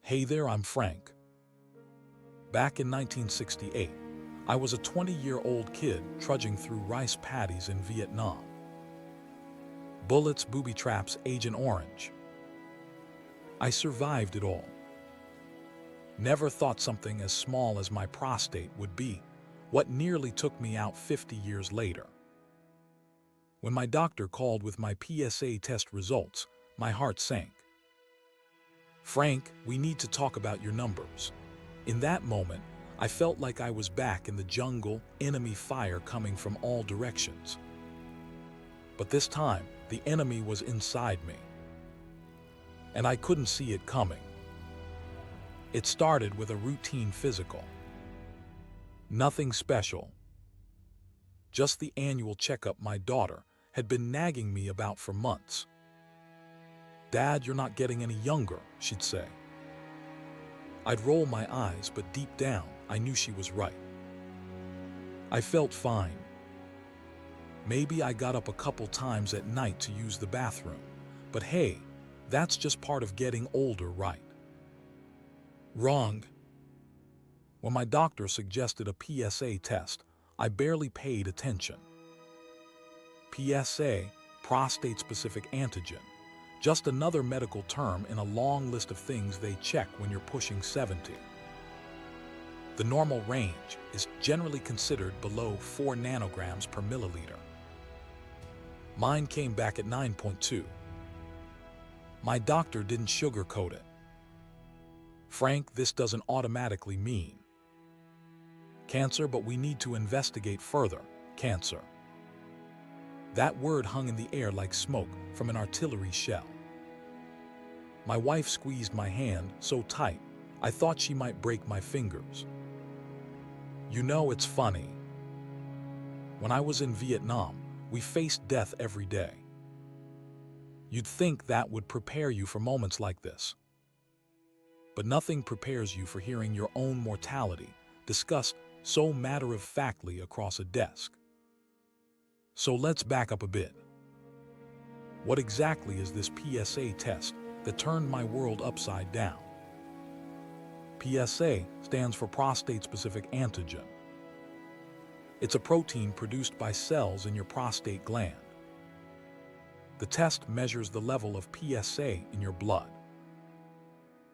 Hey there, I'm Frank. Back in 1968, I was a 20-year-old kid trudging through rice paddies in Vietnam. Bullets, booby traps, Agent Orange. I survived it all. Never thought something as small as my prostate would be what nearly took me out 50 years later. When my doctor called with my PSA test results, my heart sank. "Frank, we need to talk about your numbers." In that moment, I felt like I was back in the jungle, enemy fire coming from all directions. But this time, the enemy was inside me. And I couldn't see it coming. It started with a routine physical. Nothing special. Just the annual checkup my daughter had been nagging me about for months. "Dad, you're not getting any younger," she'd say. I'd roll my eyes, but deep down, I knew she was right. I felt fine. Maybe I got up a couple times at night to use the bathroom, but hey, that's just part of getting older, right? Wrong. When my doctor suggested a PSA test, I barely paid attention. PSA, prostate-specific antigen, just another medical term in a long list of things they check when you're pushing 70. The normal range is generally considered below 4 nanograms per milliliter. Mine came back at 9.2. My doctor didn't sugarcoat it. "Frank, this doesn't automatically mean cancer, but we need to investigate further." Cancer. That word hung in the air like smoke from an artillery shell. My wife squeezed my hand so tight, I thought she might break my fingers. You know, it's funny. When I was in Vietnam, we faced death every day. You'd think that would prepare you for moments like this. But nothing prepares you for hearing your own mortality discussed so matter-of-factly across a desk. So let's back up a bit. What exactly is this PSA test that turned my world upside down? PSA stands for prostate-specific antigen. It's a protein produced by cells in your prostate gland. The test measures the level of PSA in your blood.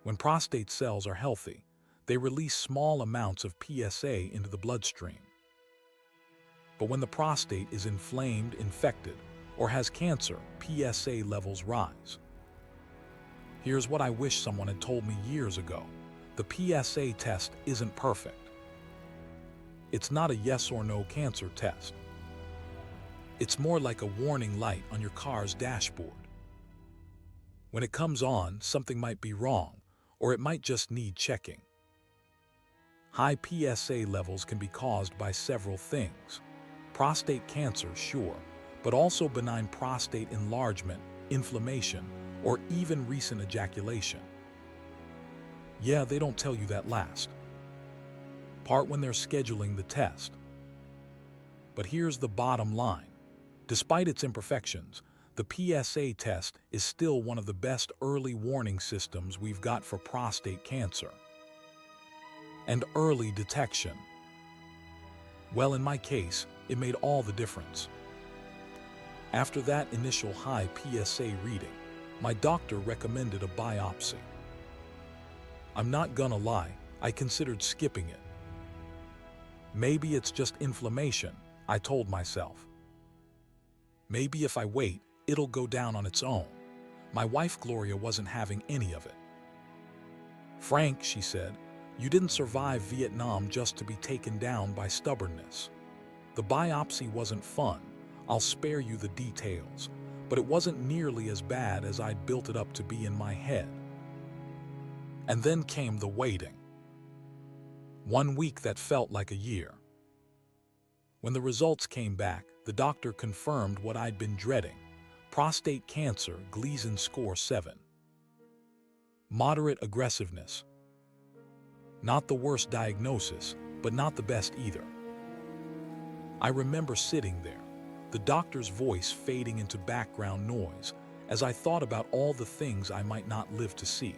When prostate cells are healthy, they release small amounts of PSA into the bloodstream. But when the prostate is inflamed, infected, or has cancer, PSA levels rise. Here's what I wish someone had told me years ago. The PSA test isn't perfect. It's not a yes or no cancer test. It's more like a warning light on your car's dashboard. When it comes on, something might be wrong, or it might just need checking. High PSA levels can be caused by several things. Prostate cancer, sure, but also benign prostate enlargement, inflammation, or even recent ejaculation. Yeah, they don't tell you that last part when they're scheduling the test. But here's the bottom line. Despite its imperfections, the PSA test is still one of the best early warning systems we've got for prostate cancer. And early detection. Well, in my case, it made all the difference. After that initial high PSA reading, my doctor recommended a biopsy. I'm not gonna lie, I considered skipping it. Maybe it's just inflammation, I told myself. Maybe if I wait, it'll go down on its own. My wife Gloria wasn't having any of it. "Frank," she said, "you didn't survive Vietnam just to be taken down by stubbornness. The biopsy wasn't fun, I'll spare you the details, but it wasn't nearly as bad as I'd built it up to be in my head." And then came the waiting. 1 week that felt like a year. When the results came back, the doctor confirmed what I'd been dreading: prostate cancer, Gleason score 7. Moderate aggressiveness. Not the worst diagnosis, but not the best either. I remember sitting there, the doctor's voice fading into background noise as I thought about all the things I might not live to see.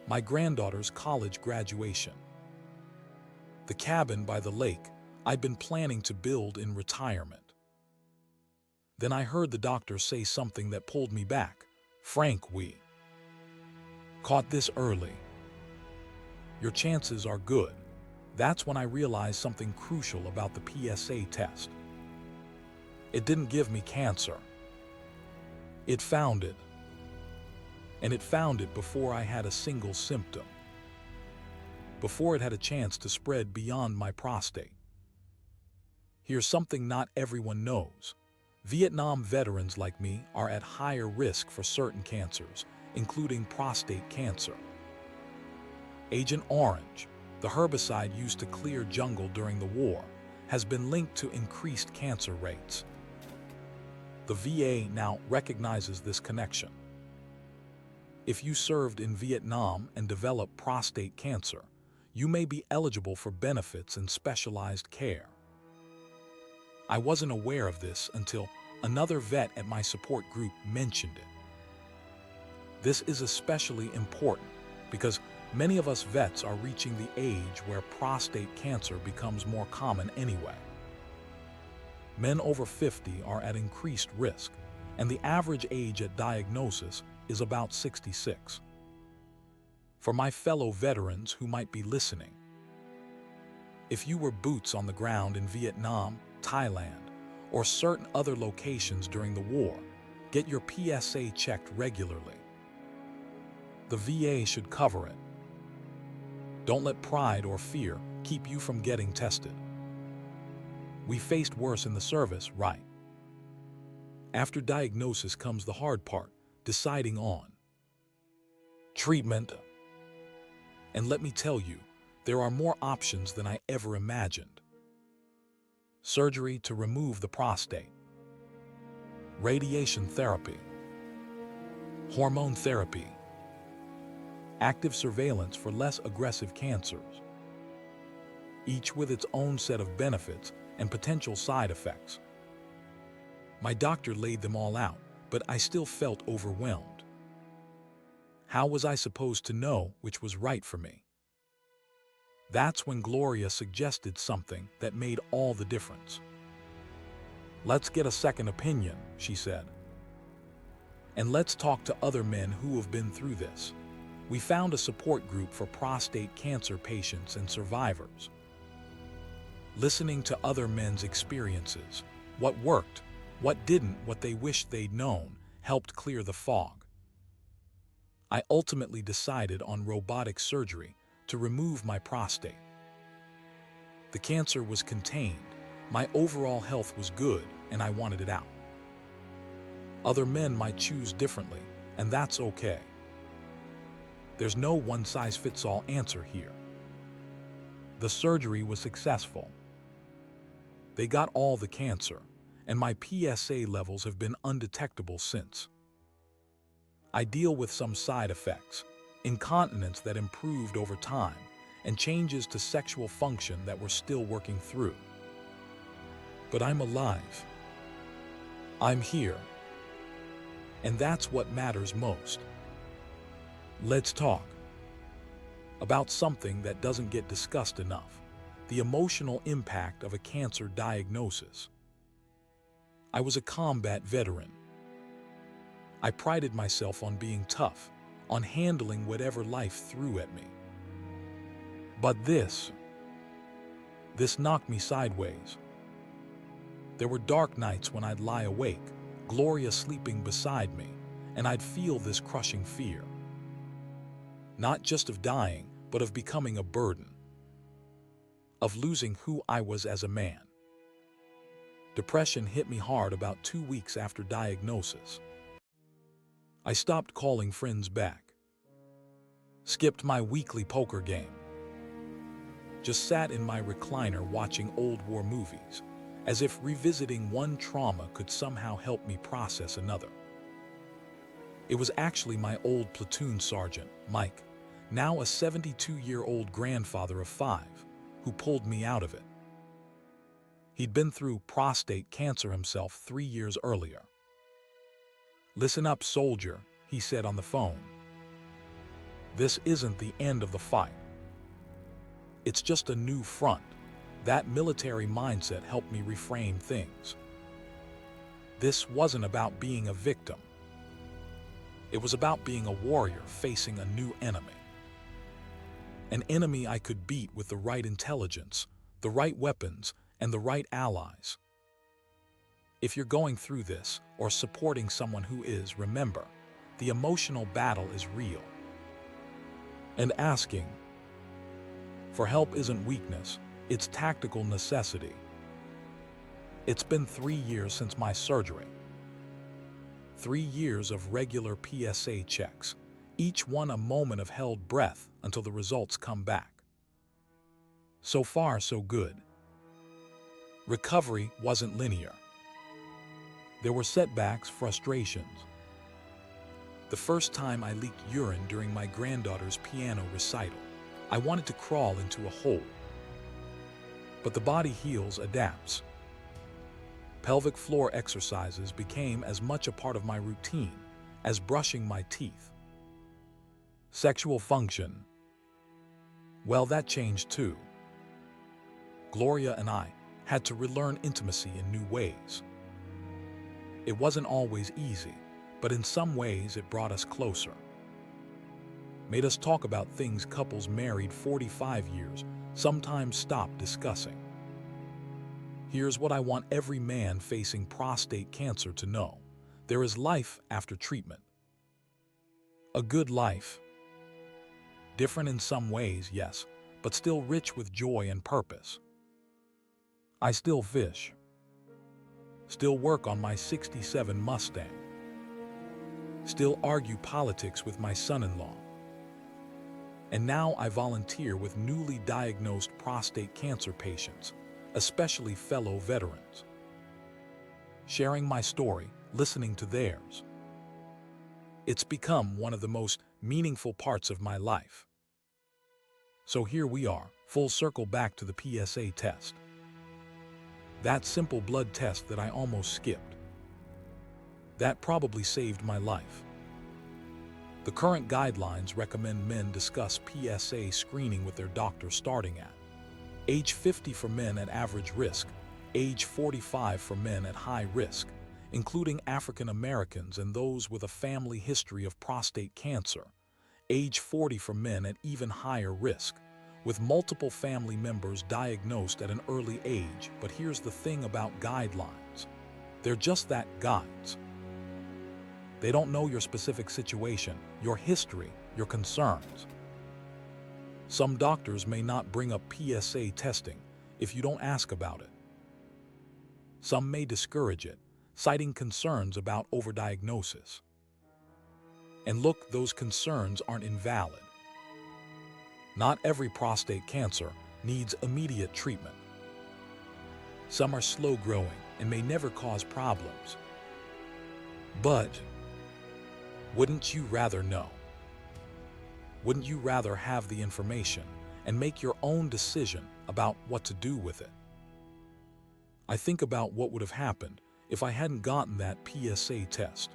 my granddaughter's college graduation, the cabin by the lake I'd been planning to build in retirement. Then I heard the doctor say something that pulled me back. "Frank, we caught this early. Your chances are good." That's when I realized something crucial about the PSA test. It didn't give me cancer. It found it. And it found it before I had a single symptom. Before it had a chance to spread beyond my prostate. Here's something not everyone knows. Vietnam veterans like me are at higher risk for certain cancers, including prostate cancer. Agent Orange, the herbicide used to clear jungle during the war, has been linked to increased cancer rates. The VA now recognizes this connection. If you served in Vietnam and developed prostate cancer, you may be eligible for benefits and specialized care. I wasn't aware of this until another vet at my support group mentioned it. This is especially important because many of us vets are reaching the age where prostate cancer becomes more common anyway. Men over 50 are at increased risk, and the average age at diagnosis is about 66. For my fellow veterans who might be listening, if you were boots on the ground in Vietnam, Thailand, or certain other locations during the war, get your PSA checked regularly. The VA should cover it. Don't let pride or fear keep you from getting tested. We faced worse in the service, right? After diagnosis comes the hard part, deciding on treatment. And let me tell you, there are more options than I ever imagined. Surgery to remove the prostate, radiation therapy, hormone therapy, active surveillance for less aggressive cancers, each with its own set of benefits and potential side effects. My doctor laid them all out, but I still felt overwhelmed. How was I supposed to know which was right for me? That's when Gloria suggested something that made all the difference. "Let's get a second opinion," she said. "And let's talk to other men who have been through this." We found a support group for prostate cancer patients and survivors. Listening to other men's experiences, what worked, what didn't, what they wished they'd known, helped clear the fog. I ultimately decided on robotic surgery to remove my prostate. The cancer was contained, my overall health was good, and I wanted it out. Other men might choose differently, and that's okay. There's no one-size-fits-all answer here. The surgery was successful. They got all the cancer, and my PSA levels have been undetectable since. I deal with some side effects, incontinence that improved over time, and changes to sexual function that we're still working through. But I'm alive. I'm here. And that's what matters most. Let's talk about something that doesn't get discussed enough: the emotional impact of a cancer diagnosis. I was a combat veteran. I prided myself on being tough, on handling whatever life threw at me. But this knocked me sideways. There were dark nights when I'd lie awake, Gloria sleeping beside me, and I'd feel this crushing fear. Not just of dying, but of becoming a burden. Of losing who I was as a man. Depression hit me hard about 2 weeks after diagnosis. I stopped calling friends back. Skipped my weekly poker game. Just sat in my recliner watching old war movies, as if revisiting one trauma could somehow help me process another. It was actually my old platoon sergeant, Mike, now a 72-year-old grandfather of 5, who pulled me out of it. He'd been through prostate cancer himself 3 years earlier. "Listen up, soldier," he said on the phone. This isn't the end of the fight. It's just a new front. That military mindset helped me reframe things. This wasn't about being a victim. It was about being a warrior facing a new enemy. An enemy I could beat with the right intelligence, the right weapons, and the right allies. If you're going through this or supporting someone who is, remember, the emotional battle is real. And asking for help isn't weakness, it's tactical necessity. It's been 3 years since my surgery. 3 years of regular PSA checks, each one a moment of held breath until the results come back. So far, so good. Recovery wasn't linear. There were setbacks, frustrations. The first time I leaked urine during my granddaughter's piano recital, I wanted to crawl into a hole. But the body heals, adapts. Pelvic floor exercises became as much a part of my routine as brushing my teeth. Sexual function. Well, that changed too. Gloria and I had to relearn intimacy in new ways. It wasn't always easy, but in some ways it brought us closer. Made us talk about things couples married 45 years sometimes stop discussing. Here's what I want every man facing prostate cancer to know. There is life after treatment. A good life. Different in some ways, yes, but still rich with joy and purpose. I still fish. Still work on my '67 Mustang. Still argue politics with my son-in-law. And now I volunteer with newly diagnosed prostate cancer patients, especially fellow veterans. Sharing my story, listening to theirs. It's become one of the most meaningful parts of my life. So here we are, full circle back to the PSA test. That simple blood test that I almost skipped. That probably saved my life. The current guidelines recommend men discuss PSA screening with their doctor starting at age 50 for men at average risk, age 45 for men at high risk, including African Americans and those with a family history of prostate cancer, age 40 for men at even higher risk, with multiple family members diagnosed at an early age. But here's the thing about guidelines. They're just that, guides. They don't know your specific situation, your history, your concerns. Some doctors may not bring up PSA testing if you don't ask about it. Some may discourage it, citing concerns about overdiagnosis. And look, those concerns aren't invalid. Not every prostate cancer needs immediate treatment. Some are slow-growing and may never cause problems. But wouldn't you rather know? Wouldn't you rather have the information and make your own decision about what to do with it? I think about what would have happened if I hadn't gotten that PSA test.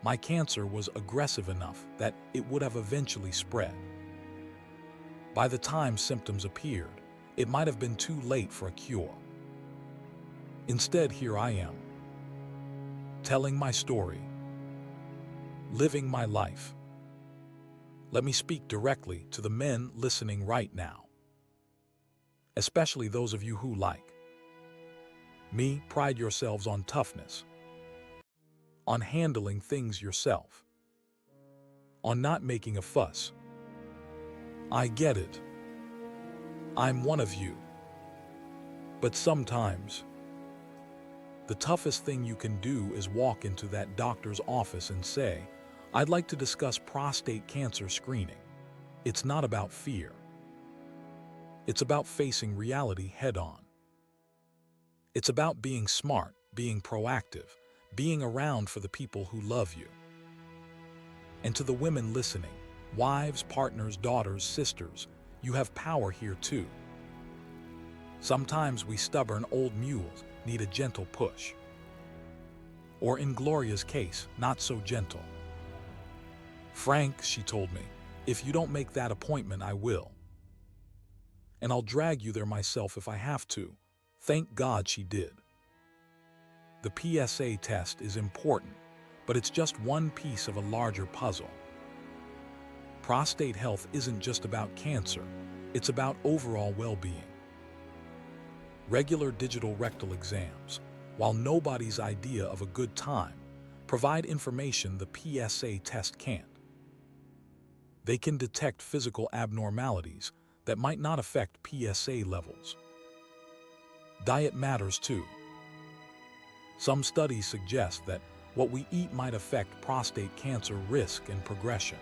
My cancer was aggressive enough that it would have eventually spread. By the time symptoms appeared, it might have been too late for a cure. Instead, here I am, telling my story, living my life. Let me speak directly to the men listening right now, especially those of you who, like me, pride yourselves on toughness, on handling things yourself, on not making a fuss. I get it. I'm one of you. But sometimes, the toughest thing you can do is walk into that doctor's office and say, I'd like to discuss prostate cancer screening. It's not about fear. It's about facing reality head-on. It's about being smart, being proactive, being around for the people who love you. And to the women listening, wives, partners, daughters, sisters, you have power here too. Sometimes we stubborn old mules need a gentle push. Or in Gloria's case, not so gentle. "Frank," she told me, "if you don't make that appointment, I will. And I'll drag you there myself if I have to." Thank God she did. The PSA test is important, but it's just one piece of a larger puzzle. Prostate health isn't just about cancer, it's about overall well-being. Regular digital rectal exams, while nobody's idea of a good time, provide information the PSA test can't. They can detect physical abnormalities that might not affect PSA levels. Diet matters too. Some studies suggest that what we eat might affect prostate cancer risk and progression.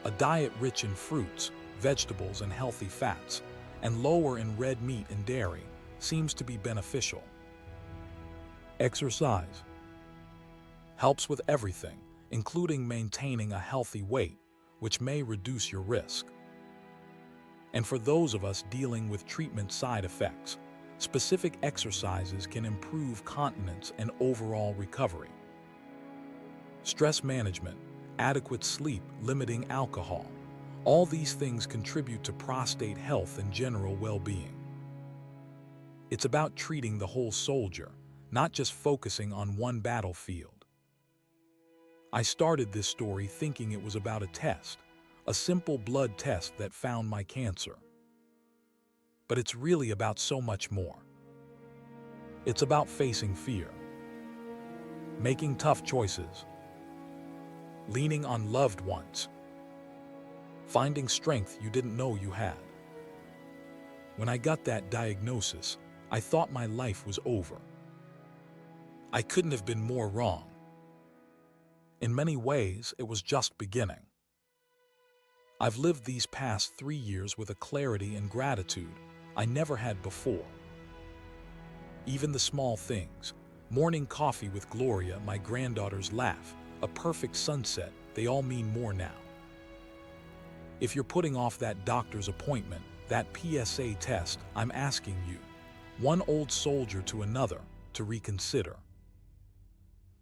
A diet rich in fruits, vegetables, and healthy fats, and lower in red meat and dairy, seems to be beneficial. Exercise helps with everything, including maintaining a healthy weight, which may reduce your risk. And for those of us dealing with treatment side effects, specific exercises can improve continence and overall recovery. Stress management, adequate sleep, limiting alcohol, all these things contribute to prostate health and general well-being. It's about treating the whole soldier, not just focusing on one battlefield. I started this story thinking it was about a test, a simple blood test that found my cancer. But it's really about so much more. It's about facing fear, making tough choices, leaning on loved ones, finding strength you didn't know you had. When I got that diagnosis, I thought my life was over. I couldn't have been more wrong. In many ways, it was just beginning. I've lived these past 3 years with a clarity and gratitude I never had before. Even the small things, morning coffee with Gloria, my granddaughter's laugh, a perfect sunset, they all mean more now. If you're putting off that doctor's appointment, that PSA test, I'm asking you, one old soldier to another, to reconsider.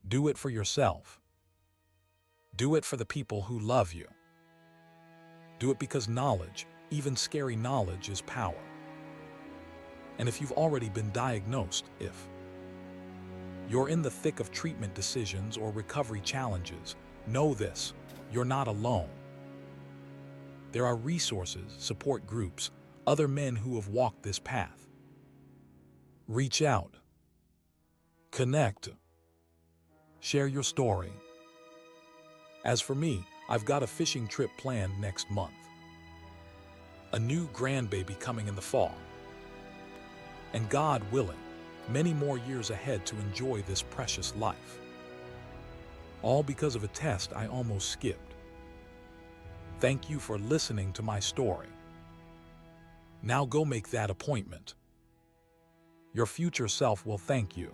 Do it for yourself. Do it for the people who love you. Do it because knowledge, even scary knowledge, is power. And if you've already been diagnosed, if you're in the thick of treatment decisions or recovery challenges, know this: you're not alone. There are resources, support groups, other men who have walked this path. Reach out. Connect. Share your story. As for me, I've got a fishing trip planned next month. A new grandbaby coming in the fall. And God willing, many more years ahead to enjoy this precious life. All because of a test I almost skipped. Thank you for listening to my story. Now go make that appointment. Your future self will thank you.